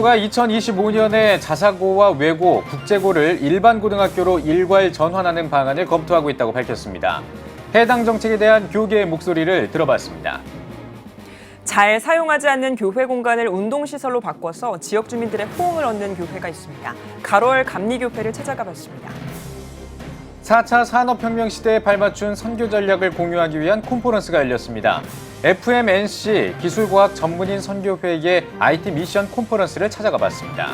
정부가 2025년에 자사고와 외고, 국제고를 일반 고등학교로 일괄 전환하는 방안을 검토하고 있다고 밝혔습니다. 해당 정책에 대한 교계의 목소리를 들어봤습니다. 잘 사용하지 않는 교회 공간을 운동시설로 바꿔서 지역 주민들의 호응을 얻는 교회가 있습니다. 가로월 감리교회를 찾아가 봤습니다. 4차 산업혁명 시대에 발맞춘 선교 전략을 공유하기 위한 컨퍼런스가 열렸습니다. FMNC 기술과학 전문인 선교회의 IT 미션 컨퍼런스를 찾아가 봤습니다.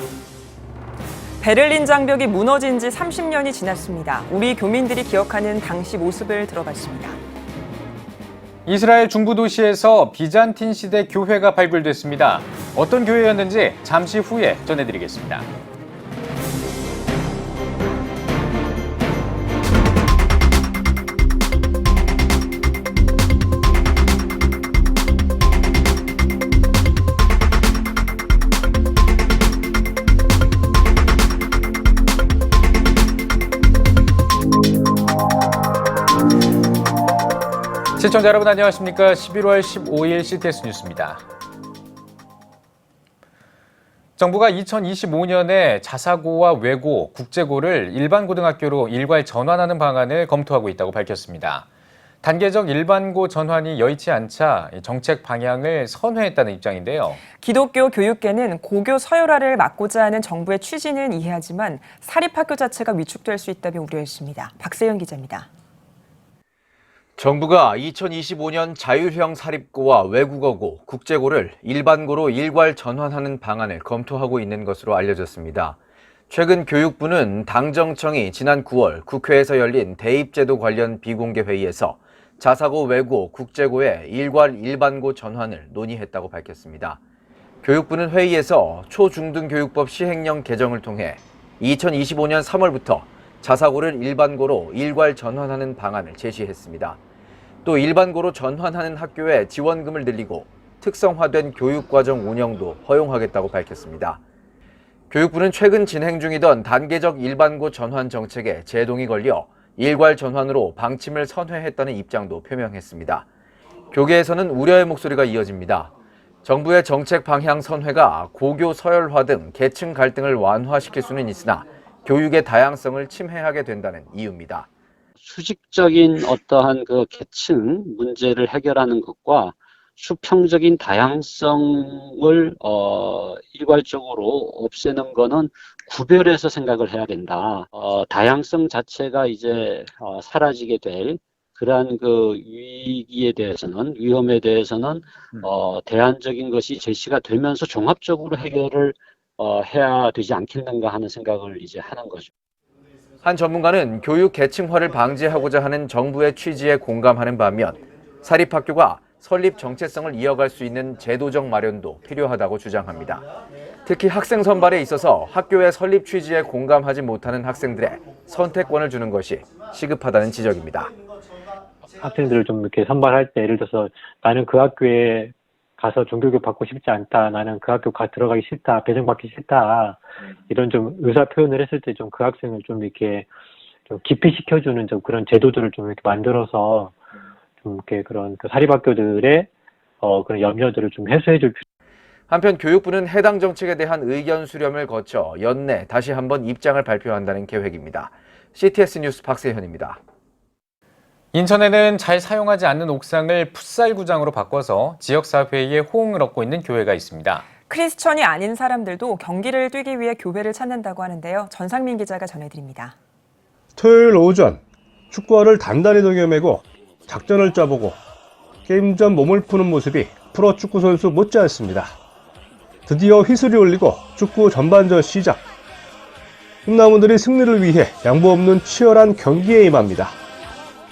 베를린 장벽이 무너진 지 30년이 지났습니다. 우리 교민들이 기억하는 당시 모습을 들어봤습니다. 이스라엘 중부 도시에서 비잔틴 시대 교회가 발굴됐습니다. 어떤 교회였는지 잠시 후에 전해드리겠습니다. 시청자 여러분 안녕하십니까? 11월 15일 CTS 뉴스입니다. 정부가 2025년에 자사고와 외고, 국제고를 일반 고등학교로 일괄 전환하는 방안을 검토하고 있다고 밝혔습니다. 단계적 일반고 전환이 여의치 않자 정책 방향을 선회했다는 입장인데요. 기독교 교육계는 고교 서열화를 막고자 하는 정부의 취지는 이해하지만 사립학교 자체가 위축될 수 있다며 우려했습니다. 박세현 기자입니다. 정부가 2025년 자율형 사립고와 외국어고, 국제고를 일반고로 일괄 전환하는 방안을 검토하고 있는 것으로 알려졌습니다. 최근 교육부는 당정청이 지난 9월 국회에서 열린 대입제도 관련 비공개 회의에서 자사고 외고, 국제고의 일괄 일반고 전환을 논의했다고 밝혔습니다. 교육부는 회의에서 초중등교육법 시행령 개정을 통해 2025년 3월부터 자사고를 일반고로 일괄 전환하는 방안을 제시했습니다. 또 일반고로 전환하는 학교에 지원금을 늘리고 특성화된 교육과정 운영도 허용하겠다고 밝혔습니다. 교육부는 최근 진행 중이던 단계적 일반고 전환 정책에 제동이 걸려 일괄 전환으로 방침을 선회했다는 입장도 표명했습니다. 교계에서는 우려의 목소리가 이어집니다. 정부의 정책 방향 선회가 고교 서열화 등 계층 갈등을 완화시킬 수는 있으나 교육의 다양성을 침해하게 된다는 이유입니다. 수직적인 어떠한 그 계층 문제를 해결하는 것과 수평적인 다양성을 일괄적으로 없애는 거는 구별해서 생각을 해야 된다. 다양성 자체가 이제 사라지게 될 그러한 그 위험에 대해서는 대안적인 것이 제시가 되면서 종합적으로 해결을 해야 되지 않겠는가 하는 생각을 이제 하는 거죠. 한 전문가는 교육 계층화를 방지하고자 하는 정부의 취지에 공감하는 반면 사립학교가 설립 정체성을 이어갈 수 있는 제도적 마련도 필요하다고 주장합니다. 특히 학생 선발에 있어서 학교의 설립 취지에 공감하지 못하는 학생들의 선택권을 주는 것이 시급하다는 지적입니다. 학생들을 좀 이렇게 선발할 때 예를 들어서 나는 그 학교에 가서 종교교육 받고 싶지 않다. 나는 그 학교 들어가기 싫다. 배정받기 싫다. 이런 좀 의사 표현을 했을 때 좀 그 학생을 좀 이렇게 좀 깊이 시켜주는 좀 그런 제도들을 좀 이렇게 만들어서 좀 이렇게 그런 그 사립학교들의 그런 염려들을 좀 해소해줄 필요. 한편 교육부는 해당 정책에 대한 의견 수렴을 거쳐 연내 다시 한번 입장을 발표한다는 계획입니다. CTS 뉴스 박세현입니다. 인천에는 잘 사용하지 않는 옥상을 풋살구장으로 바꿔서 지역사회의 호응을 얻고 있는 교회가 있습니다. 크리스천이 아닌 사람들도 경기를 뛰기 위해 교회를 찾는다고 하는데요. 전상민 기자가 전해드립니다. 토요일 오전 축구화를 단단히 동여매고 작전을 짜보고 게임 전 몸을 푸는 모습이 프로 축구 선수 못지않습니다. 드디어 휘슬이 울리고 축구 전반전 시작. 꿈나무들이 승리를 위해 양보 없는 치열한 경기에 임합니다.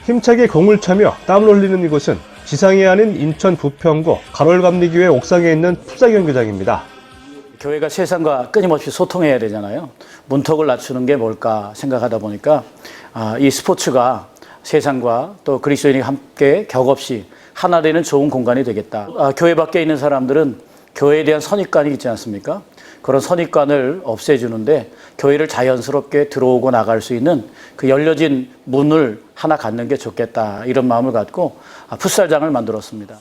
힘차게 공을 차며 땀을 흘리는 이곳은 지상이 아닌 인천 부평구 가롤감리교회 옥상에 있는 풋살 경기장입니다. 교회가 세상과 끊임없이 소통해야 되잖아요. 문턱을 낮추는 게 뭘까 생각하다 보니까 이 스포츠가 세상과 또 그리스도인이 함께 격없이 하나 되는 좋은 공간이 되겠다. 교회 밖에 있는 사람들은 교회에 대한 선입관이 있지 않습니까? 그런 선입관을 없애주는데 교회를 자연스럽게 들어오고 나갈 수 있는 그 열려진 문을 하나 갖는 게 좋겠다. 이런 마음을 갖고 풋살장을 만들었습니다.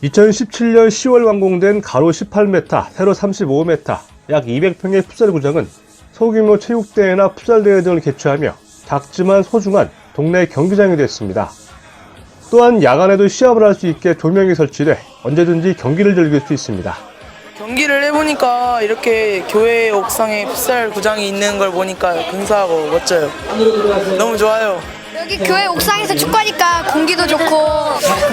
2017년 10월 완공된 가로 18m, 세로 35m, 약 200평의 풋살구장은 소규모 체육대회나 풋살대회 등을 개최하며 작지만 소중한 동네 경기장이 됐습니다. 또한 야간에도 시합을 할 수 있게 조명이 설치돼 언제든지 경기를 즐길 수 있습니다. 경기를 해보니까 이렇게 교회 옥상에 풋살 구장이 있는 걸 보니까 근사하고 멋져요. 너무 좋아요. 여기 교회 옥상에서 축구하니까 공기도 좋고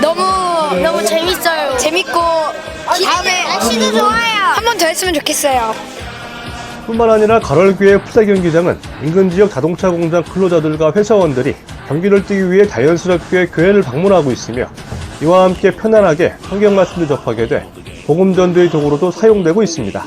너무 재밌어요. 재밌고 다음에 날씨도 좋아요. 한 번 더 했으면 좋겠어요. 뿐만 아니라 가롤교회 풋살 경기장은 인근 지역 자동차 공장 근로자들과 회사원들이 경기를 뛰기 위해 자연스럽게 교회를 방문하고 있으며 이와 함께 편안하게 성경 말씀을 접하게 돼 복음 전도의 도구로도 사용되고 있습니다.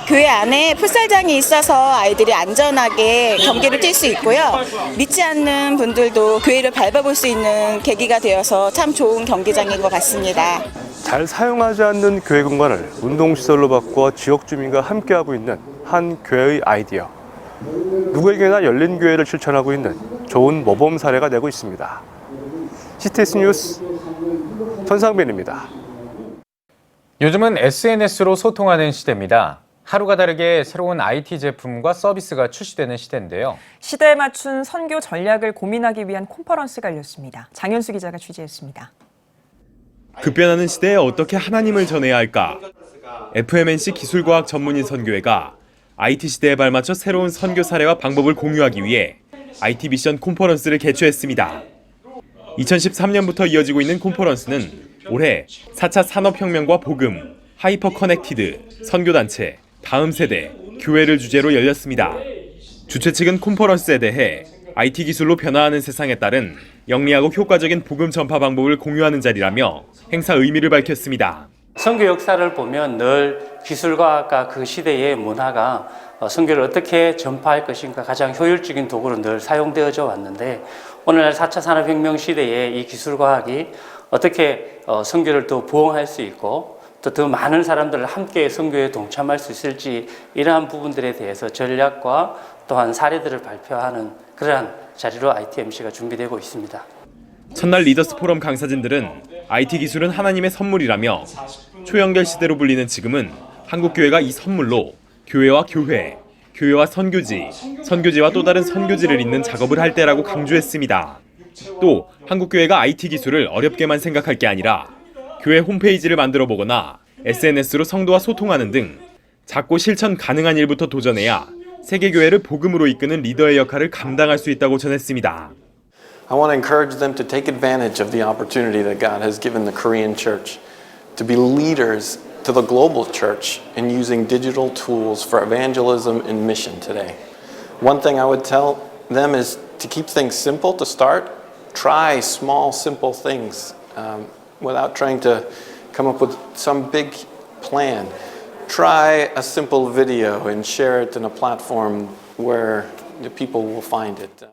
교회 안에 풋살장이 있어서 아이들이 안전하게 경기를 뛸 수 있고요. 믿지 않는 분들도 교회를 밟아볼 수 있는 계기가 되어서 참 좋은 경기장인 것 같습니다. 잘 사용하지 않는 교회 공간을 운동시설로 바꿔 지역 주민과 함께하고 있는 한 교회의 아이디어. 누구에게나 열린 교회를 실천하고 있는 좋은 모범 사례가 되고 있습니다. CTS 뉴스 전상빈입니다. 요즘은 SNS로 소통하는 시대입니다. 하루가 다르게 새로운 IT 제품과 서비스가 출시되는 시대인데요. 시대에 맞춘 선교 전략을 고민하기 위한 컨퍼런스가 열렸습니다. 장현수 기자가 취재했습니다. 급변하는 시대에 어떻게 하나님을 전해야 할까? FMNC 기술과학 전문인 선교회가 IT 시대에 발맞춰 새로운 선교 사례와 방법을 공유하기 위해 IT 미션 컨퍼런스를 개최했습니다. 2013년부터 이어지고 있는 컨퍼런스는 올해 4차 산업혁명과 복음, 하이퍼 커넥티드, 선교단체, 다음 세대, 교회를 주제로 열렸습니다. 주최 측은 컨퍼런스에 대해 IT 기술로 변화하는 세상에 따른 영리하고 효과적인 복음 전파 방법을 공유하는 자리라며 행사 의미를 밝혔습니다. 선교 역사를 보면 늘 기술과학과 그 시대의 문화가 선교를 어떻게 전파할 것인가 가장 효율적인 도구로 늘 사용되어져 왔는데 오늘날 4차 산업혁명 시대에 이 기술과학이 어떻게 선교를 더 부흥할 수 있고 또 더 많은 사람들을 함께 선교에 동참할 수 있을지 이러한 부분들에 대해서 전략과 또한 사례들을 발표하는 그러한 자리로 ITMC가 준비되고 있습니다. 첫날 리더스 포럼 강사진들은 IT 기술은 하나님의 선물이라며 초연결 시대로 불리는 지금은 한국교회가 이 선물로 교회와 교회, 교회와 선교지, 선교지와 또 다른 선교지를 잇는 작업을 할 때라고 강조했습니다. 또 한국교회가 IT 기술을 어렵게만 생각할 게 아니라 교회 홈페이지를 만들어 보거나 SNS로 성도와 소통하는 등 작고 실천 가능한 일부터 도전해야 세계교회를 복음으로 이끄는 리더의 역할을 감당할 수 있다고 전했습니다. I want to encourage them to take advantage of the opportunity that God has given the Korean church to be leaders to the global church in using digital tools for evangelism and mission today. One thing I would tell them is to keep things simple to start. Try small, simple things without trying to come up with some big plan. Try a simple video and share it in a platform where the people will find it.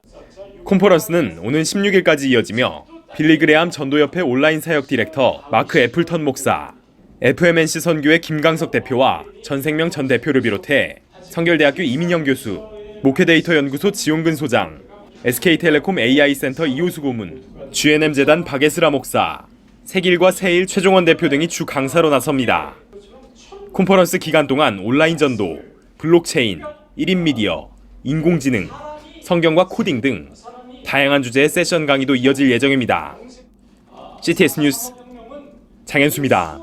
컨퍼런스는 오는 16일까지 이어지며 빌리 그레암 전도협회 온라인 사역 디렉터 마크 애플턴 목사, FMNC 선교회 김강석 대표와 전생명 전 대표를 비롯해 성결대학교 이민영 교수, 목회데이터 연구소 지용근 소장, SK텔레콤 AI센터 이호수 고문, GNM 재단 박예슬아 목사, 세길과 세일 최종원 대표 등이 주 강사로 나섭니다. 컨퍼런스 기간 동안 온라인 전도, 블록체인, 1인 미디어, 인공지능, 성경과 코딩 등 다양한 주제의 세션 강의도 이어질 예정입니다. CTS 뉴스 장현수입니다.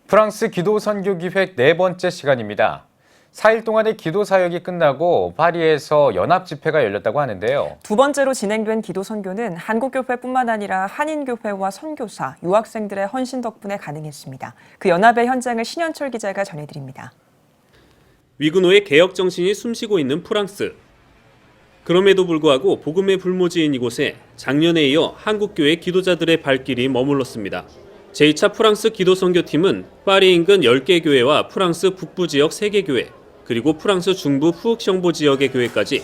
프랑스 기도 선교 기획 4번째 시간입니다. 4일 동안의 기도 사역이 끝나고 파리에서 연합 집회가 열렸다고 하는데요. 두 번째로 진행된 기도 선교는 한국교회뿐만 아니라 한인교회와 선교사, 유학생들의 헌신 덕분에 가능했습니다. 그 연합의 현장을 신현철 기자가 전해드립니다. 위근호의 개혁 정신이 숨쉬고 있는 프랑스. 그럼에도 불구하고 복음의 불모지인 이곳에 작년에 이어 한국교회 기도자들의 발길이 머물렀습니다. 제2차 프랑스 기도 선교팀은 파리 인근 10개 교회와 프랑스 북부 지역 3개 교회, 그리고 프랑스 중부 푸흑성보 지역의 교회까지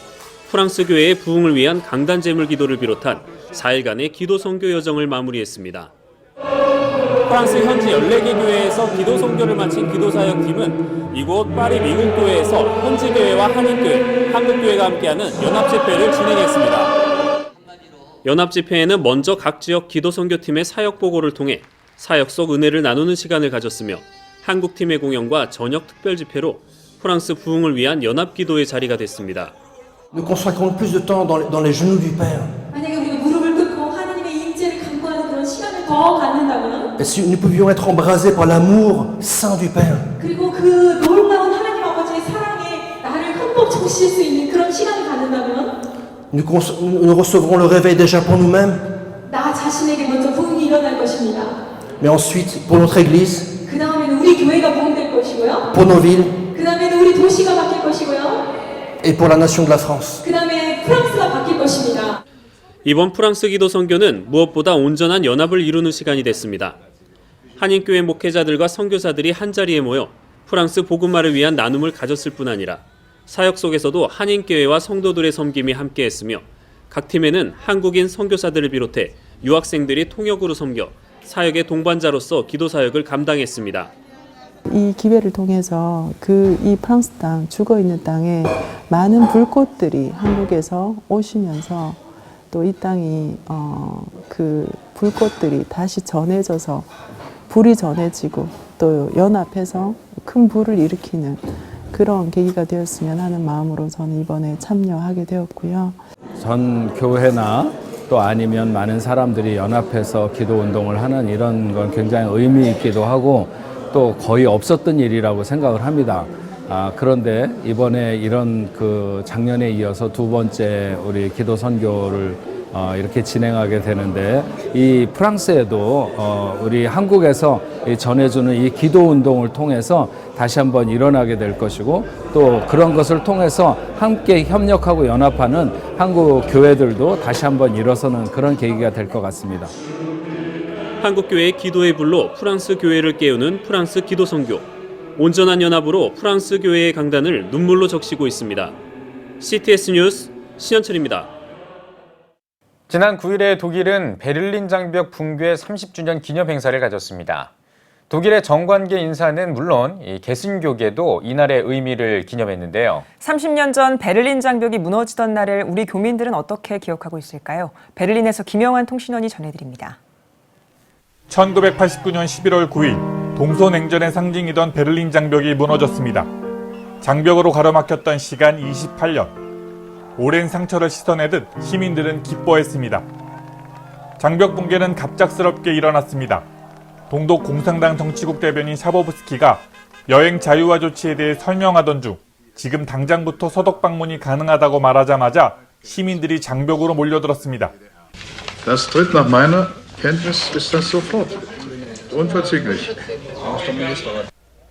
프랑스 교회의 부흥을 위한 강단 제물 기도를 비롯한 4일간의 기도 선교 여정을 마무리했습니다. 프랑스 현지 14개 교회에서 기도 선교를 마친 기도 사역팀은 이곳 파리 미국교회에서 현지 교회와 한인교회, 한국교회가 함께하는 연합 집회를 진행했습니다. 연합 집회에는 먼저 각 지역 기도 선교팀의 사역 보고를 통해 사역 속 은혜를 나누는 시간을 가졌으며 한국팀의 공연과 저녁 특별 집회로 프랑스 부흥을 위한 연합기도의 자리가 됐습니다. Nous consacrons plus de temps dans les genoux du Père. 만약에 우리가 무릎을 꿇고 하나님의 임재를 간구하는 그런 시간을 더 갖는다면, Et si nous pouvions être embrasés par l'amour saint du Père. 그리고 그 놀라운 하나님 아버지의 사랑에 나를 흠뻑 적실 수 있는 그런 시간을 갖는다면, Nous recevrons le réveil déjà pour nous-mêmes, 나 자신에게 먼저 부흥이 일어날 것입니다. mais ensuite pour notre Église, 그 다음에는 우리 교회가 부흥될 것이고요. pour nos villes 그 다음에는 우리 도시가 바뀔 것이고요. et pour la nation de la France. 그 다음에 프랑스가 바뀔 것입니다. 이번 프랑스 기도 선교는 무엇보다 온전한 연합을 이루는 시간이 됐습니다. 한인교회 목회자들과 선교사들이 한자리에 모여 프랑스 복음화를 위한 나눔을 가졌을 뿐 아니라 사역 속에서도 한인교회와 성도들의 섬김이 함께했으며 각 팀에는 한국인 선교사들을 비롯해 유학생들이 통역으로 섬겨 사역의 동반자로서 기도 사역을 감당했습니다. 이 기회를 통해서 이 프랑스 땅, 죽어 있는 땅에 많은 불꽃들이 한국에서 오시면서 또 이 땅이 그 불꽃들이 다시 전해져서 불이 전해지고 또 연합해서 큰 불을 일으키는 그런 계기가 되었으면 하는 마음으로 저는 이번에 참여하게 되었고요. 전 교회나 또 아니면 많은 사람들이 연합해서 기도 운동을 하는 이런 건 굉장히 의미 있기도 하고 또 거의 없었던 일이라고 생각을 합니다. 그런데 이번에 이런 작년에 이어서 두 번째 우리 기도 선교를 이렇게 진행하게 되는데 이 프랑스에도 우리 한국에서 전해주는 이 기도 운동을 통해서 다시 한번 일어나게 될 것이고 또 그런 것을 통해서 함께 협력하고 연합하는 한국 교회들도 다시 한번 일어서는 그런 계기가 될 것 같습니다. 한국교회의 기도의 불로 프랑스 교회를 깨우는 프랑스 기도 선교. 온전한 연합으로 프랑스 교회의 강단을 눈물로 적시고 있습니다. CTS 뉴스 신현철입니다. 지난 9일에 독일은 베를린 장벽 붕괴 30주년 기념 행사를 가졌습니다. 독일의 정관계 인사는 물론 개신교계도 이날의 의미를 기념했는데요. 30년 전 베를린 장벽이 무너지던 날을 우리 교민들은 어떻게 기억하고 있을까요? 베를린에서 김영환 통신원이 전해드립니다. 1989년 11월 9일 동서냉전의 상징이던 베를린 장벽이 무너졌습니다. 장벽으로 가로막혔던 시간 28년. 오랜 상처를 씻어내듯 시민들은 기뻐했습니다. 장벽 붕괴는 갑작스럽게 일어났습니다. 동독 공산당 정치국 대변인 샤보브스키가 여행 자유화 조치에 대해 설명하던 중 지금 당장부터 서독 방문이 가능하다고 말하자마자 시민들이 장벽으로 몰려들었습니다. Das tritt nach meiner Kenntnis ist das sofort. Unverzüglich.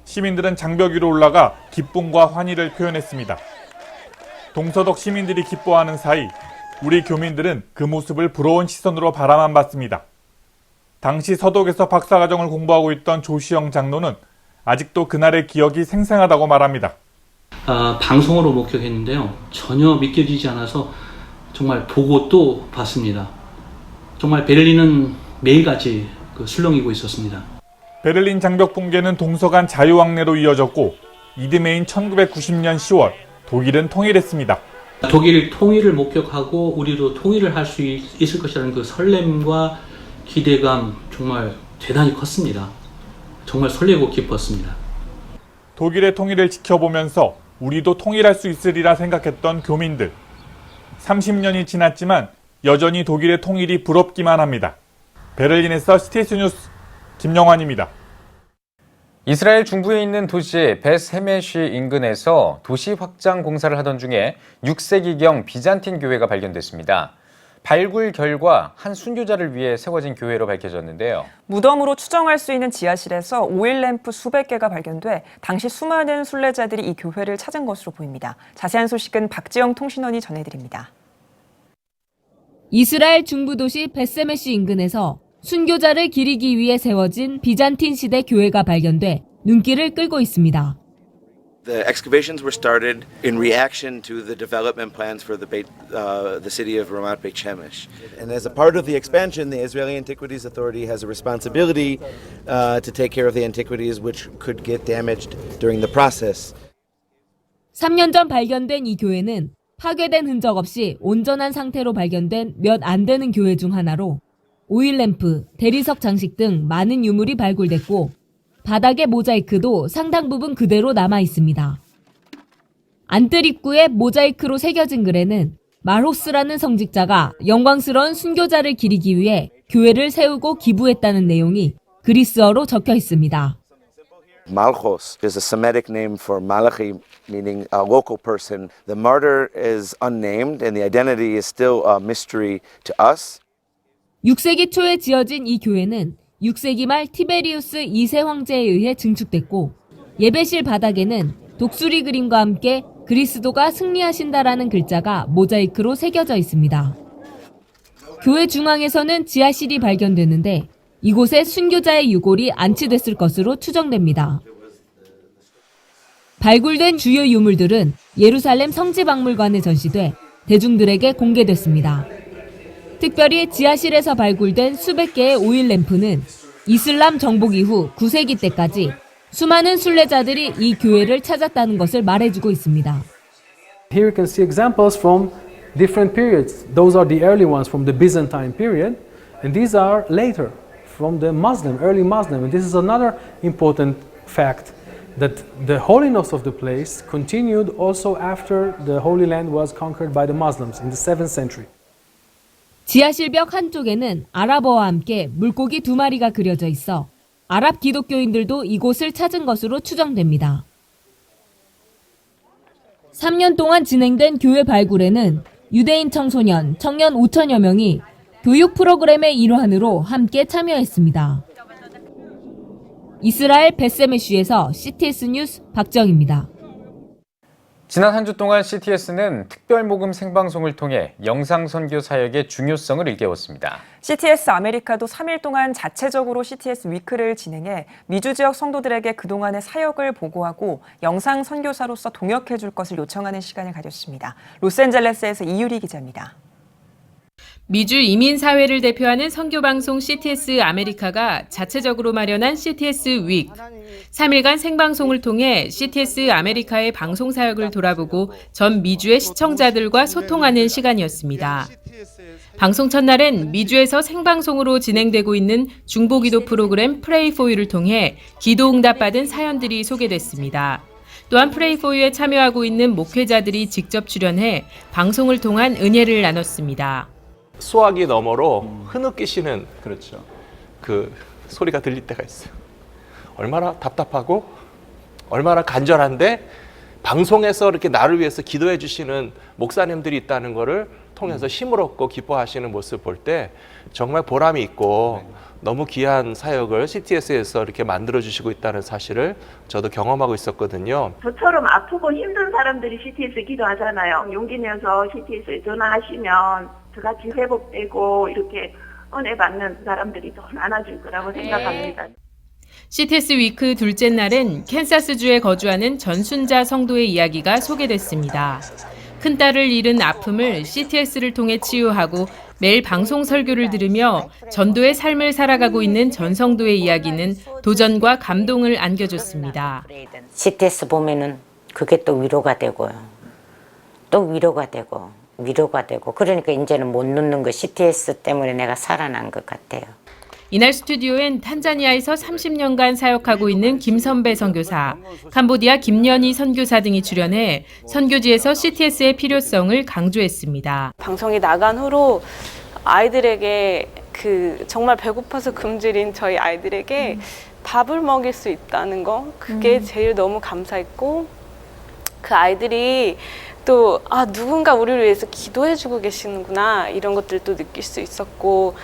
시민들은 장벽 위로 올라가 기쁨과 환희를 표현했습니다. 동서독 시민들이 기뻐하는 사이 우리 교민들은 그 모습을 부러운 시선으로 바라만 봤습니다. 당시 서독에서 박사과정을 공부하고 있던 조시영 장로는 아직도 그날의 기억이 생생하다고 말합니다. 방송으로 목격했는데요. 전혀 믿겨지지 않아서 정말 보고 또 봤습니다. 정말 베를린은 매일같이 술렁이고 있었습니다. 베를린 장벽 붕괴는 동서 간 자유왕래로 이어졌고 이듬해인 1990년 10월 독일은 통일했습니다. 독일 통일을 목격하고 우리도 통일을 할 수 있을 것이라는 그 설렘과 기대감 정말 대단히 컸습니다. 정말 설레고 기뻤습니다. 독일의 통일을 지켜보면서 우리도 통일할 수 있으리라 생각했던 교민들. 30년이 지났지만 여전히 독일의 통일이 부럽기만 합니다. 베를린에서 CTS 뉴스 김영환입니다. 이스라엘 중부에 있는 도시 베스헤메시 인근에서 도시 확장 공사를 하던 중에 6세기경 비잔틴 교회가 발견됐습니다. 발굴 결과 한 순교자를 위해 세워진 교회로 밝혀졌는데요. 무덤으로 추정할 수 있는 지하실에서 오일 램프 수백 개가 발견돼 당시 수많은 순례자들이 이 교회를 찾은 것으로 보입니다. 자세한 소식은 박지영 통신원이 전해드립니다. 이스라엘 중부 도시 베스헤메시 인근에서 순교자를 기리기 위해 세워진 비잔틴 시대 교회가 발견돼 눈길을 끌고 있습니다. The excavations were started in reaction to the development plans for the city of Ramat Beit Shemesh. And as a part of the expansion, the Israeli Antiquities Authority has a responsibility to take care of the antiquities which could get damaged during the process. 3년 전 발견된 이 교회는 파괴된 흔적 없이 온전한 상태로 발견된 몇 안 되는 교회 중 하나로 오일 램프, 대리석 장식 등 많은 유물이 발굴됐고 바닥의 모자이크도 상당 부분 그대로 남아 있습니다. 안뜰 입구에 모자이크로 새겨진 글에는 말호스라는 성직자가 영광스러운 순교자를 기리기 위해 교회를 세우고 기부했다는 내용이 그리스어로 적혀 있습니다. Malchus is a Semitic name for Malachi, meaning a local person. The martyr is unnamed and the identity is still a mystery to us. 6세기 초에 지어진 이 교회는 6세기 말 티베리우스 2세 황제에 의해 증축됐고 예배실 바닥에는 독수리 그림과 함께 그리스도가 승리하신다라는 글자가 모자이크로 새겨져 있습니다. 교회 중앙에서는 지하실이 발견되는데 이곳에 순교자의 유골이 안치됐을 것으로 추정됩니다. 발굴된 주요 유물들은 예루살렘 성지박물관에 전시돼 대중들에게 공개됐습니다. 특별히 지하실에서 발굴된 수백 개의 오일 램프는 이슬람 정복 이후 9세기 때까지 수많은 순례자들이 이 교회를 찾았다는 것을 말해주고 있습니다. Here you can see examples from different periods. Those are the early ones from the Byzantine period, and these are later from the early Muslim. And this is another important fact, that the holiness of the place continued also after the Holy Land was conquered by the Muslims in the 7th century. 지하실 벽 한쪽에는 아랍어와 함께 물고기 2마리가 그려져 있어 아랍 기독교인들도 이곳을 찾은 것으로 추정됩니다. 3년 동안 진행된 교회 발굴에는 유대인 청소년, 청년 5천여 명이 교육 프로그램의 일환으로 함께 참여했습니다. 이스라엘 베세메슈에서 CTS 뉴스 박정입니다. 지난 한 주 동안 CTS는 특별모금 생방송을 통해 영상선교 사역의 중요성을 일깨웠습니다. CTS 아메리카도 3일 동안 자체적으로 CTS 위크를 진행해 미주 지역 성도들에게 그동안의 사역을 보고하고 영상 선교사로서 동역해 줄 것을 요청하는 시간을 가졌습니다. 로스앤젤레스에서 이유리 기자입니다. 미주 이민사회를 대표하는 선교방송 CTS 아메리카가 자체적으로 마련한 CTS 위크. 3일간 생방송을 통해 CTS 아메리카의 방송 사역을 돌아보고 전 미주의 시청자들과 소통하는 시간이었습니다. 방송 첫날엔 미주에서 생방송으로 진행되고 있는 중보기도 프로그램 Pray for You를 통해 기도응답받은 사연들이 소개됐습니다. 또한 Pray for You에 참여하고 있는 목회자들이 직접 출연해 방송을 통한 은혜를 나눴습니다. 수화기 너머로 흐느끼시는 그 소리가 들릴 때가 있어요. 얼마나 답답하고 얼마나 간절한데 방송에서 이렇게 나를 위해서 기도해 주시는 목사님들이 있다는 것을 통해서 힘을 얻고 기뻐하시는 모습 볼 때 정말 보람이 있고 너무 귀한 사역을 CTS에서 이렇게 만들어 주시고 있다는 사실을 저도 경험하고 있었거든요. 저처럼 아프고 힘든 사람들이 CTS 기도하잖아요. 용기 내서 CTS에 전화하시면 저같이 회복되고 이렇게 은혜 받는 사람들이 더 많아질 거라고 생각합니다. CTS 위크 둘째 날은 캔사스주에 거주하는 전순자 성도의 이야기가 소개됐습니다. 큰딸을 잃은 아픔을 CTS를 통해 치유하고 매일 방송 설교를 들으며 전도의 삶을 살아가고 있는 전성도의 이야기는 도전과 감동을 안겨줬습니다. CTS 보면은 그게 또 위로가 되고요. 또 위로가 되고 그러니까 이제는 못 놓는 거 CTS 때문에 내가 살아난 것 같아요. 이날 스튜디오엔 탄자니아에서 30년간 사역하고 있는 김선배 선교사, 캄보디아 김연희 선교사 등이 출연해 선교지에서 CTS의 필요성을 강조했습니다. 방송이 나간 후로 아이들에게 정말 배고파서 굶주린 저희 아이들에게 밥을 먹일 수 있다는 거, 그게 제일 너무 감사했고, 그 아이들이 또 누군가 우리를 위해서 기도해주고 계시는구나, 이런 것들도 느낄 수 있었고,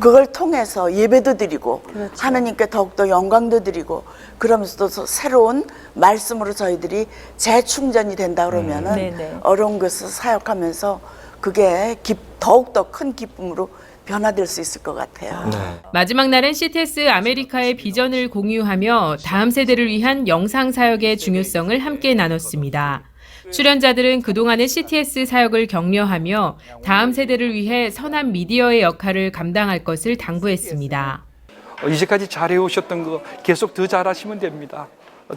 그걸 통해서 예배도 드리고 하나님께 더욱더 영광도 드리고 그러면서 또 새로운 말씀으로 저희들이 재충전이 된다 그러면은 어려운 것을 사역하면서 그게 더욱더 큰 기쁨으로 변화될 수 있을 것 같아요. 마지막 날은 CTS 아메리카의 비전을 공유하며 다음 세대를 위한 영상 사역의 중요성을 함께 나눴습니다. 출연자들은 그동안의 CTS 사역을 격려하며 다음 세대를 위해 선한 미디어의 역할을 감당할 것을 당부했습니다. 이제까지 잘해오셨던 거 계속 더 잘하시면 됩니다.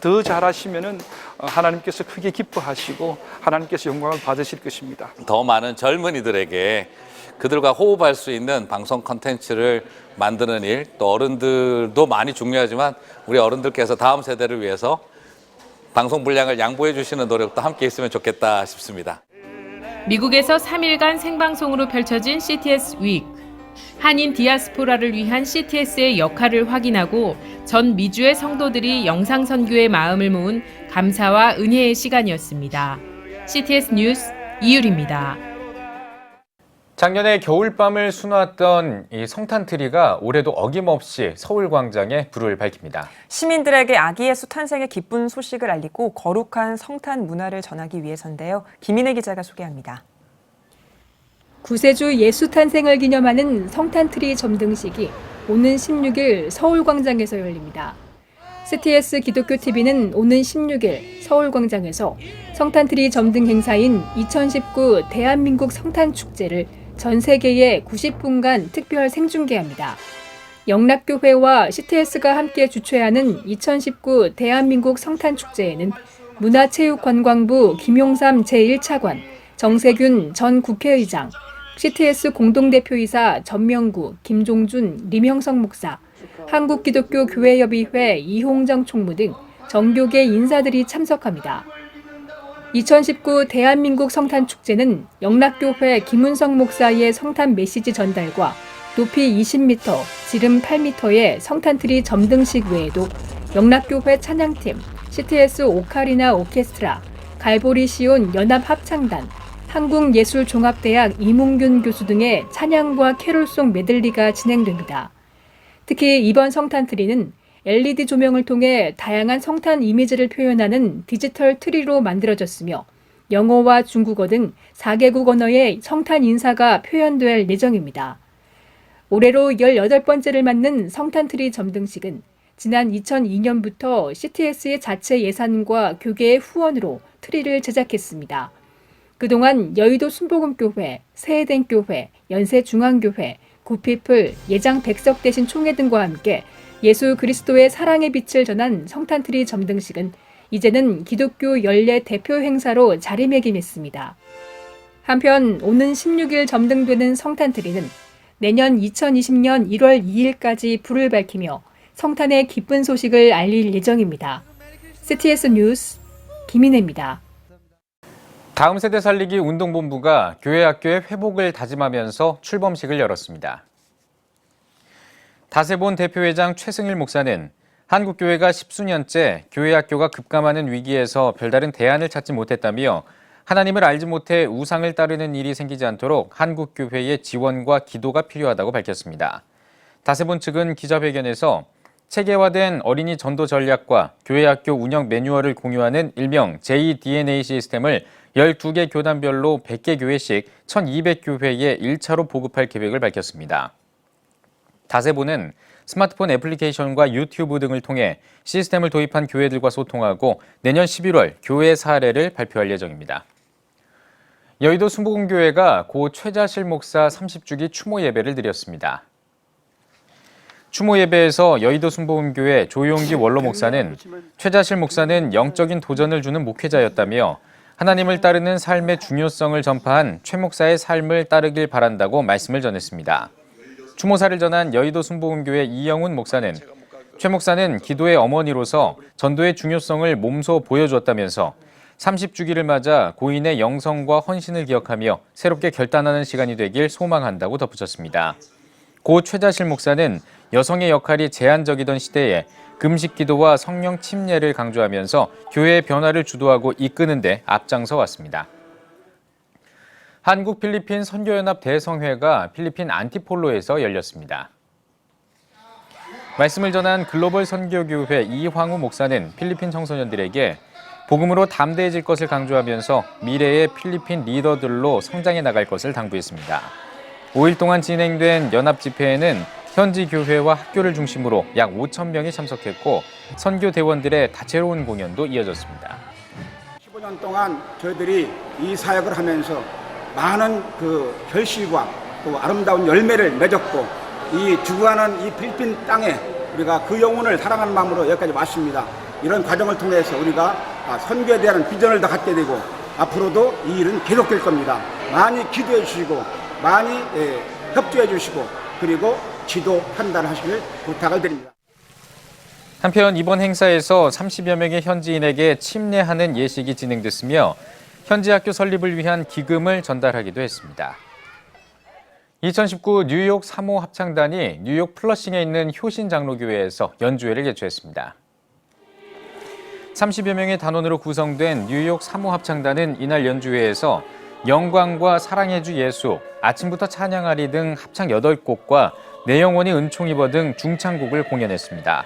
더 잘하시면은 하나님께서 크게 기뻐하시고 하나님께서 영광을 받으실 것입니다. 더 많은 젊은이들에게 그들과 호흡할 수 있는 방송 콘텐츠를 만드는 일, 또 어른들도 많이 중요하지만 우리 어른들께서 다음 세대를 위해서 방송 분량을 양보해 주시는 노력도 함께 있으면 좋겠다 싶습니다. 미국에서 3일간 생방송으로 펼쳐진 CTS 위크. 한인 디아스포라를 위한 CTS의 역할을 확인하고 전 미주의 성도들이 영상 선교의 마음을 모은 감사와 은혜의 시간이었습니다. CTS 뉴스 이유리입니다. 작년에 겨울밤을 수놓았던 이 성탄트리가 올해도 어김없이 서울광장에 불을 밝힙니다. 시민들에게 아기 예수 탄생의 기쁜 소식을 알리고 거룩한 성탄 문화를 전하기 위해서인데요. 김인혜 기자가 소개합니다. 구세주 예수 탄생을 기념하는 성탄트리 점등식이 오는 16일 서울광장에서 열립니다. CTS 기독교TV는 오는 16일 서울광장에서 성탄트리 점등 행사인 2019 대한민국 성탄축제를 전 세계에 90분간 특별 생중계합니다. 영락교회와 CTS가 함께 주최하는 2019 대한민국 성탄축제에는 문화체육관광부 김용삼 제1차관, 정세균 전 국회의장, CTS 공동대표이사 전명구, 김종준, 림형성 목사, 한국기독교교회협의회 이홍정 총무 등 정교계 인사들이 참석합니다. 2019 대한민국 성탄축제는 영락교회 김은성 목사의 성탄 메시지 전달과 높이 20m, 지름 8m의 성탄트리 점등식 외에도 영락교회 찬양팀, CTS 오카리나 오케스트라, 갈보리 시온 연합합창단, 한국예술종합대학 이문균 교수 등의 찬양과 캐롤송 메들리가 진행됩니다. 특히 이번 성탄트리는 LED 조명을 통해 다양한 성탄 이미지를 표현하는 디지털 트리로 만들어졌으며 영어와 중국어 등 4개국 언어의 성탄 인사가 표현될 예정입니다. 올해로 18번째를 맞는 성탄트리 점등식은 지난 2002년부터 CTS의 자체 예산과 교계의 후원으로 트리를 제작했습니다. 그동안 여의도 순복음교회, 세해댕교회, 연세중앙교회, 굿피플, 예장 백석대신 총회 등과 함께 예수 그리스도의 사랑의 빛을 전한 성탄트리 점등식은 이제는 기독교 연례 대표 행사로 자리매김했습니다. 한편 오는 16일 점등되는 성탄트리는 내년 2020년 1월 2일까지 불을 밝히며 성탄의 기쁜 소식을 알릴 예정입니다. CTS 뉴스 김인혜입니다. 다음 세대 살리기 운동본부가 교회 학교의 회복을 다짐하면서 출범식을 열었습니다. 다세본 대표회장 최승일 목사는 한국교회가 10수년째 교회 학교가 급감하는 위기에서 별다른 대안을 찾지 못했다며 하나님을 알지 못해 우상을 따르는 일이 생기지 않도록 한국교회의 지원과 기도가 필요하다고 밝혔습니다. 다세본 측은 기자회견에서 체계화된 어린이 전도 전략과 교회 학교 운영 매뉴얼을 공유하는 일명 JDNA 시스템을 12개 교단별로 100개 교회씩 1200교회에 1차로 보급할 계획을 밝혔습니다. 다세본은 스마트폰 애플리케이션과 유튜브 등을 통해 시스템을 도입한 교회들과 소통하고 내년 11월 교회 사례를 발표할 예정입니다. 여의도 순복음교회가 고 최자실 목사 30주기 추모 예배를 드렸습니다. 추모 예배에서 여의도 순복음교회 조용기 원로 목사는 최자실 목사는 영적인 도전을 주는 목회자였다며 하나님을 따르는 삶의 중요성을 전파한 최 목사의 삶을 따르길 바란다고 말씀을 전했습니다. 추모사를 전한 여의도 순복음교회 이영훈 목사는 최 목사는 기도의 어머니로서 전도의 중요성을 몸소 보여주었다면서 30주기를 맞아 고인의 영성과 헌신을 기억하며 새롭게 결단하는 시간이 되길 소망한다고 덧붙였습니다. 고 최자실 목사는 여성의 역할이 제한적이던 시대에 금식 기도와 성령 침례를 강조하면서 교회의 변화를 주도하고 이끄는 데 앞장서 왔습니다. 한국 필리핀 선교연합 대성회가 필리핀 안티폴로에서 열렸습니다. 말씀을 전한 글로벌 선교교회 이황우 목사는 필리핀 청소년들에게 복음으로 담대해질 것을 강조하면서 미래의 필리핀 리더들로 성장해 나갈 것을 당부했습니다. 5일 동안 진행된 연합 집회에는 현지 교회와 학교를 중심으로 약 5,000명이 참석했고 선교 대원들의 다채로운 공연도 이어졌습니다. 15년 동안 저희들이 이 사역을 하면서 많은 그 결실과 또 아름다운 열매를 맺었고 이 죽어가는 이 필리핀 땅에 우리가 그 영혼을 사랑하는 마음으로 여기까지 왔습니다. 이런 과정을 통해서 우리가 선교에 대한 비전을 더 갖게 되고 앞으로도 이 일은 계속될 겁니다. 많이 기도해 주시고 많이 협조해 주시고 그리고 지도 판단하시길 부탁을 드립니다. 한편 이번 행사에서 30여 명의 현지인에게 침례하는 예식이 진행됐으며 현지 학교 설립을 위한 기금을 전달하기도 했습니다. 2019 뉴욕 3호 합창단이 뉴욕 플러싱에 있는 효신장로교회에서 연주회를 개최했습니다. 30여 명의 단원으로 구성된 뉴욕 3호 합창단은 이날 연주회에서 영광과 사랑의 주 예수, 아침부터 찬양하리 등 합창 8곡과 내 영혼이 은총 입어 등 중창곡을 공연했습니다.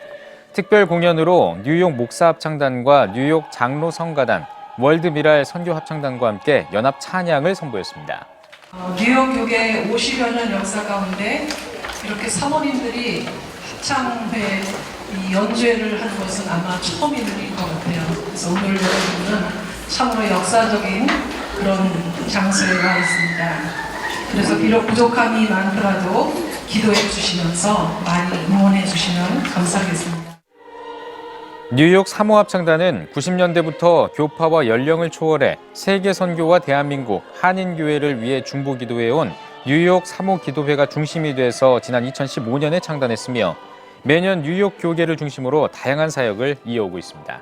특별 공연으로 뉴욕 목사 합창단과 뉴욕 장로 성가단, 월드 미랄 선교 합창단과 함께 연합 찬양을 선보였습니다. 뉴욕 교계 50여 년 역사 가운데 이렇게 사모님들이 합창회 연주회를 하는 것은 아마 처음인 일인 것 같아요. 그래서 오늘 여러분은 참으로 역사적인 그런 장소에 와 있습니다. 그래서 비록 부족함이 많더라도 기도해 주시면서 많이 응원해 주시면 감사하겠습니다. 뉴욕 3호 합창단은 90년대부터 교파와 연령을 초월해 세계 선교와 대한민국 한인교회를 위해 중보기도해온 뉴욕 3호 기도회가 중심이 돼서 지난 2015년에 창단했으며 매년 뉴욕 교계를 중심으로 다양한 사역을 이어오고 있습니다.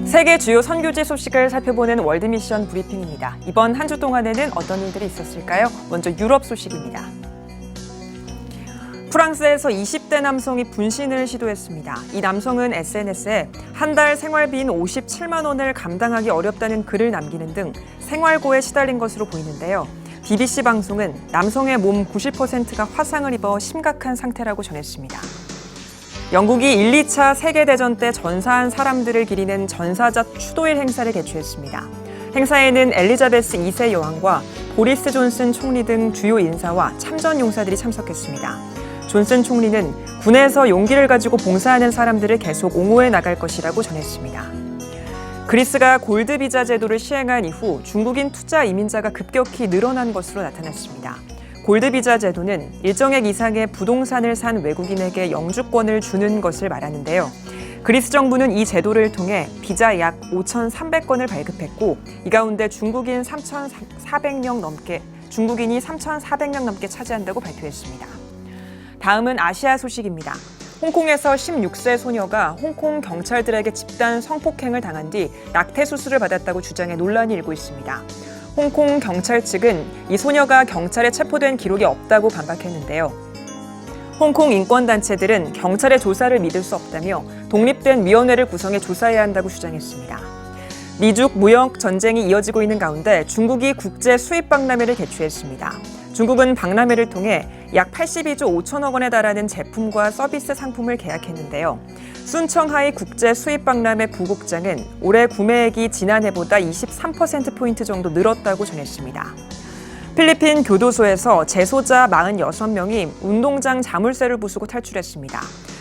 세계 주요 선교지 소식을 살펴보는 월드미션 브리핑입니다. 이번 한 주 동안에는 어떤 일들이 있었을까요? 먼저 유럽 소식입니다. 프랑스에서 20대 남성이 분신을 시도했습니다. 이 남성은 SNS에 한 달 생활비인 57만 원을 감당하기 어렵다는 글을 남기는 등 생활고에 시달린 것으로 보이는데요. BBC 방송은 남성의 몸 90%가 화상을 입어 심각한 상태라고 전했습니다. 영국이 1, 2차 세계대전 때 전사한 사람들을 기리는 전사자 추도일 행사를 개최했습니다. 행사에는 엘리자베스 2세 여왕과 보리스 존슨 총리 등 주요 인사와 참전 용사들이 참석했습니다. 존슨 총리는 군에서 용기를 가지고 봉사하는 사람들을 계속 옹호해 나갈 것이라고 전했습니다. 그리스가 골드 비자 제도를 시행한 이후 중국인 투자 이민자가 급격히 늘어난 것으로 나타났습니다. 골드 비자 제도는 일정액 이상의 부동산을 산 외국인에게 영주권을 주는 것을 말하는데요. 그리스 정부는 이 제도를 통해 비자 약 5,300건을 발급했고 이 가운데 중국인이 3,400명 넘게 차지한다고 발표했습니다. 다음은 아시아 소식입니다. 홍콩에서 16세 소녀가 홍콩 경찰들에게 집단 성폭행을 당한 뒤 낙태 수술을 받았다고 주장해 논란이 일고 있습니다. 홍콩 경찰 측은 이 소녀가 경찰에 체포된 기록이 없다고 반박했는데요. 홍콩 인권단체들은 경찰의 조사를 믿을 수 없다며 독립된 위원회를 구성해 조사해야 한다고 주장했습니다. 미중 무역 전쟁이 이어지고 있는 가운데 중국이 국제 수입 박람회를 개최했습니다. 중국은 박람회를 통해 약 82조 5천억 원에 달하는 제품과 서비스 상품을 계약했는데요. 순청하이 국제 수입 박람회 부국장은 올해 구매액이 지난해보다 23%포인트 정도 늘었다고 전했습니다. 필리핀 교도소에서 재소자 46명이 운동장 자물쇠를 부수고 탈출했습니다.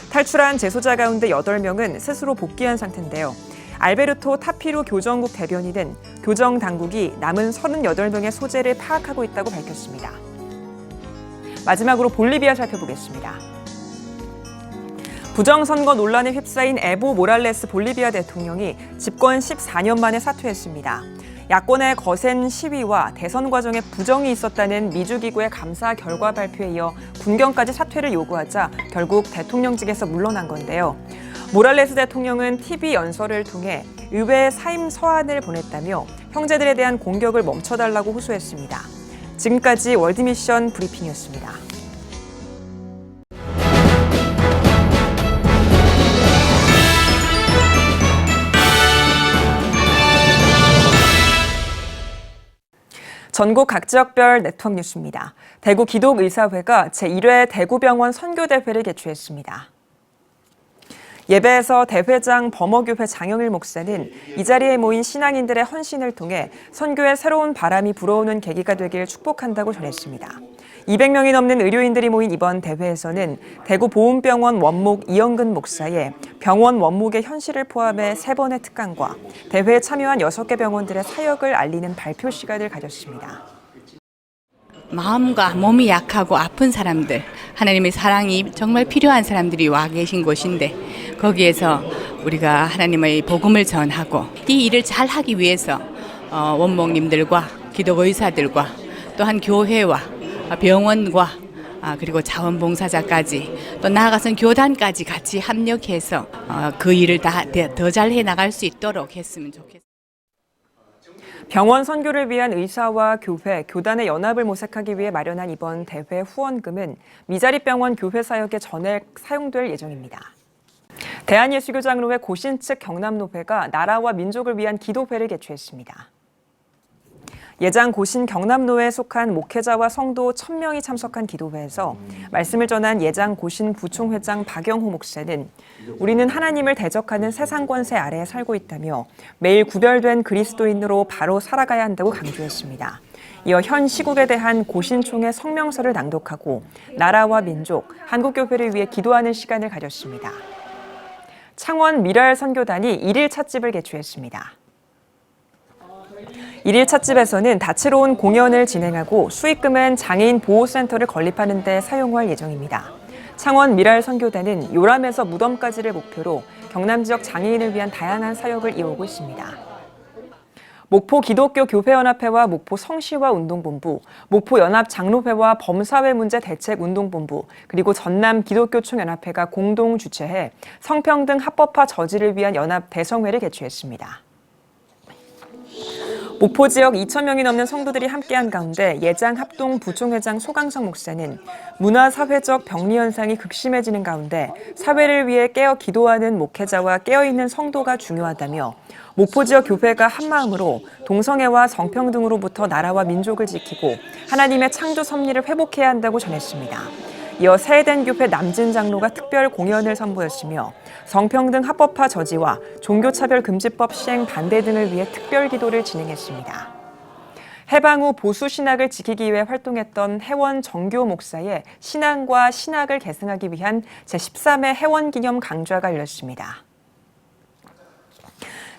탈출한 재소자 가운데 8명은 스스로 복귀한 상태인데요. 알베르토 타피루 교정국 대변인은 교정 당국이 남은 38명의 소재를 파악하고 있다고 밝혔습니다. 마지막으로 볼리비아 살펴보겠습니다. 부정선거 논란에 휩싸인 에보 모랄레스 볼리비아 대통령이 집권 14년 만에 사퇴했습니다. 야권의 거센 시위와 대선 과정에 부정이 있었다는 미주기구의 감사 결과 발표에 이어 군경까지 사퇴를 요구하자 결국 대통령직에서 물러난 건데요. 모랄레스 대통령은 TV 연설을 통해 의회에 사임 서한을 보냈다며 형제들에 대한 공격을 멈춰달라고 호소했습니다. 지금까지 월드미션 브리핑이었습니다. 전국 각 지역별 네트워크 뉴스입니다. 대구 기독의사회가 제1회 대구병원 선교대회를 개최했습니다. 예배에서 대회장 범어교회 장영일 목사는 이 자리에 모인 신앙인들의 헌신을 통해 선교에 새로운 바람이 불어오는 계기가 되길 축복한다고 전했습니다. 200명이 넘는 의료인들이 모인 이번 대회에서는 대구 보훈병원 원목 이영근 목사의 병원 원목의 현실을 포함해 3번의 특강과 대회에 참여한 6개 병원들의 사역을 알리는 발표 시간을 가졌습니다. 마음과 몸이 약하고 아픈 사람들, 하나님의 사랑이 정말 필요한 사람들이 와 계신 곳인데 거기에서 우리가 하나님의 복음을 전하고 이 일을 잘 하기 위해서 원목님들과 기독 의사들과 또한 교회와 병원과 그리고 자원봉사자까지 또 나아가선 교단까지 같이 협력해서 그 일을 더 잘 해나갈 수 있도록 했으면 좋겠습니다. 병원 선교를 위한 의사와 교회, 교단의 연합을 모색하기 위해 마련한 이번 대회 후원금은 미자립병원 교회 사역에 전액 사용될 예정입니다. 대한예수교장로회 고신 측 경남노회가 나라와 민족을 위한 기도회를 개최했습니다. 예장 고신 경남노회에 속한 목회자와 성도 1000명이 참석한 기도회에서 말씀을 전한 예장 고신 부총회장 박영호 목사는 우리는 하나님을 대적하는 세상 권세 아래에 살고 있다며 매일 구별된 그리스도인으로 바로 살아가야 한다고 강조했습니다. 이어 현 시국에 대한 고신총의 성명서를 낭독하고 나라와 민족, 한국교회를 위해 기도하는 시간을 가졌습니다. 창원 미랄 선교단이 1일 찻집을 개최했습니다. 1일 찻집에서는 다채로운 공연을 진행하고 수익금은 장애인 보호센터를 건립하는 데 사용할 예정입니다. 창원 미랄 선교단은 요람에서 무덤까지를 목표로 경남 지역 장애인을 위한 다양한 사역을 이어오고 있습니다. 목포 기독교 교회연합회와 목포 성시화 운동본부, 목포 연합 장로회와 범사회 문제 대책 운동본부, 그리고 전남 기독교 총연합회가 공동 주최해 성평등 합법화 저지를 위한 연합 대성회를 개최했습니다. 목포 지역 2,000명이 넘는 성도들이 함께한 가운데 예장 합동 부총회장 소강성 목사는 문화사회적 병리 현상이 극심해지는 가운데 사회를 위해 깨어 기도하는 목회자와 깨어있는 성도가 중요하다며 목포 지역 교회가 한마음으로 동성애와 성평등으로부터 나라와 민족을 지키고 하나님의 창조 섭리를 회복해야 한다고 전했습니다. 이어 세해된 교회 남진 장로가 특별 공연을 선보였으며 성평등 합법화 저지와 종교차별금지법 시행 반대 등을 위해 특별 기도를 진행했습니다. 해방 후 보수 신학을 지키기 위해 활동했던 해원 정교 목사의 신앙과 신학을 계승하기 위한 제13회 해원 기념 강좌가 열렸습니다.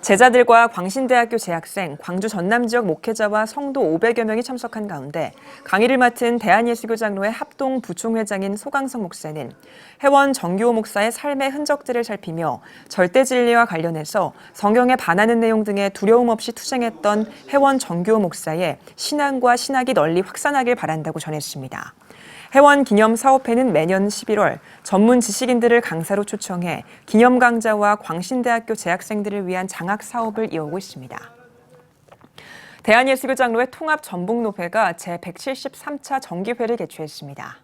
제자들과 광신대학교 재학생, 광주 전남 지역 목회자와 성도 500여 명이 참석한 가운데 강의를 맡은 대한예수교장로회 합동 부총회장인 소강성 목사는 해원 정규호 목사의 삶의 흔적들을 살피며 절대 진리와 관련해서 성경에 반하는 내용 등에 두려움 없이 투쟁했던 해원 정규호 목사의 신앙과 신학이 널리 확산하길 바란다고 전했습니다. 해원 기념 사업회는 매년 11월 전문 지식인들을 강사로 초청해 기념 강좌와 광신대학교 재학생들을 위한 장학 사업을 이어오고 있습니다. 대한예수교장로회 통합전북노회가 제173차 정기회를 개최했습니다.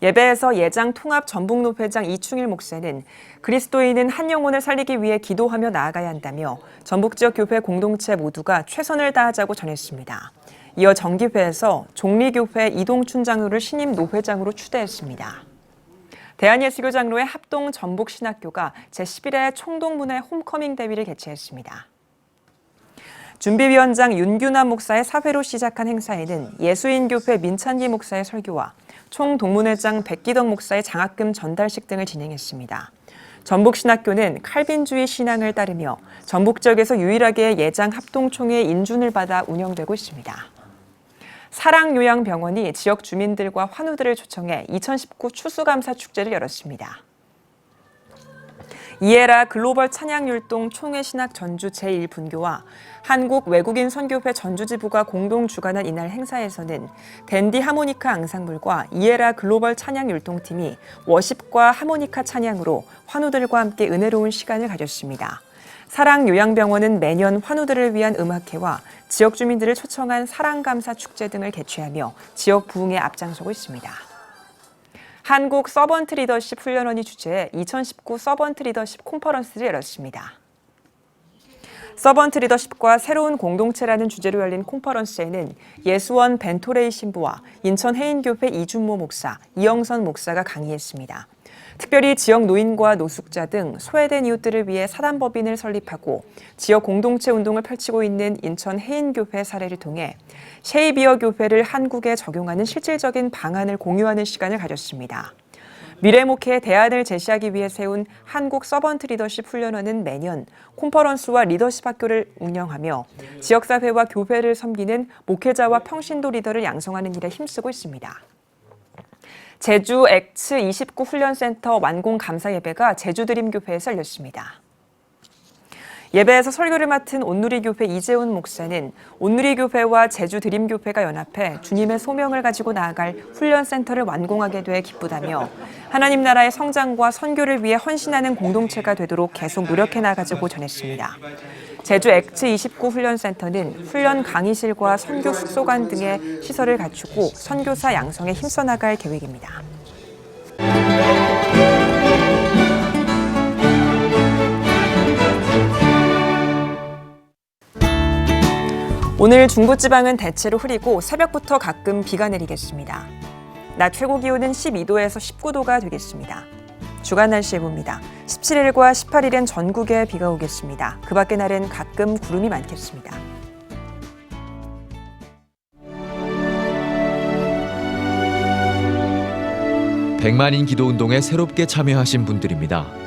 예배에서 예장 통합전북노회장 이충일 목사는 그리스도인은 한 영혼을 살리기 위해 기도하며 나아가야 한다며 전북 지역 교회 공동체 모두가 최선을 다하자고 전했습니다. 이어 정기회에서 종리교회 이동춘 장로를 신임 노회장으로 추대했습니다. 대한예수교장로회 합동 전북신학교가 제11회 총동문회 홈커밍 대회를 개최했습니다. 준비위원장 윤규남 목사의 사회로 시작한 행사에는 예수인교회 민찬기 목사의 설교와 총동문회장 백기덕 목사의 장학금 전달식 등을 진행했습니다. 전북신학교는 칼빈주의 신앙을 따르며 전북 지역에서 유일하게 예장 합동총회의 인준을 받아 운영되고 있습니다. 사랑요양병원이 지역 주민들과 환우들을 초청해 2019 추수감사 축제를 열었습니다. 이에라 글로벌 찬양율동 총회신학 전주 제1분교와 한국 외국인 선교회 전주지부가 공동 주관한 이날 행사에서는 댄디 하모니카 앙상블과 이에라 글로벌 찬양율동팀이 워십과 하모니카 찬양으로 환우들과 함께 은혜로운 시간을 가졌습니다. 사랑요양병원은 매년 환우들을 위한 음악회와 지역 주민들을 초청한 사랑감사 축제 등을 개최하며 지역 부흥에 앞장서고 있습니다. 한국 서번트 리더십 훈련원이 주최해 2019 서번트 리더십 콘퍼런스를 열었습니다. 서번트 리더십과 새로운 공동체라는 주제로 열린 콘퍼런스에는 예수원 벤토레이 신부와 인천 해인교회 이준모 목사, 이영선 목사가 강의했습니다. 특별히 지역 노인과 노숙자 등 소외된 이웃들을 위해 사단법인을 설립하고 지역 공동체 운동을 펼치고 있는 인천 해인교회 사례를 통해 셰이비어 교회를 한국에 적용하는 실질적인 방안을 공유하는 시간을 가졌습니다. 미래 목회의 대안을 제시하기 위해 세운 한국 서번트 리더십 훈련원은 매년 콘퍼런스와 리더십 학교를 운영하며 지역사회와 교회를 섬기는 목회자와 평신도 리더를 양성하는 일에 힘쓰고 있습니다. 제주 엑츠 29 훈련센터 완공 감사 예배가 제주드림교회에서 열렸습니다. 예배에서 설교를 맡은 온누리교회 이재훈 목사는 온누리교회와 제주드림교회가 연합해 주님의 소명을 가지고 나아갈 훈련센터를 완공하게 돼 기쁘다며 하나님 나라의 성장과 선교를 위해 헌신하는 공동체가 되도록 계속 노력해 나가자고 전했습니다. 제주 엑츠 29 훈련센터는 훈련 강의실과 선교 숙소관 등의 시설을 갖추고 선교사 양성에 힘써 나갈 계획입니다. 오늘 중부지방은 대체로 흐리고 새벽부터 가끔 비가 내리겠습니다. 낮 최고 기온은 12도에서 19도가 되겠습니다. 주간 날씨 예보입니다. 17일과 18일엔 전국에 비가 오겠습니다. 그 밖의 날은 가끔 구름이 많겠습니다. 백만인 기도운동에 새롭게 참여하신 분들입니다.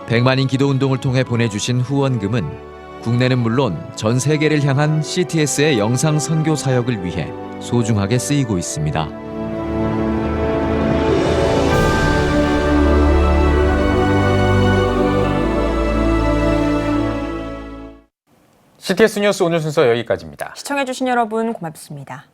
백만인 기도운동을 통해 보내주신 후원금은 국내는 물론 전 세계를 향한 CTS의 영상 선교 사역을 위해 소중하게 쓰이고 있습니다. CTS 뉴스 오늘 순서 여기까지입니다. 시청해주신 여러분 고맙습니다.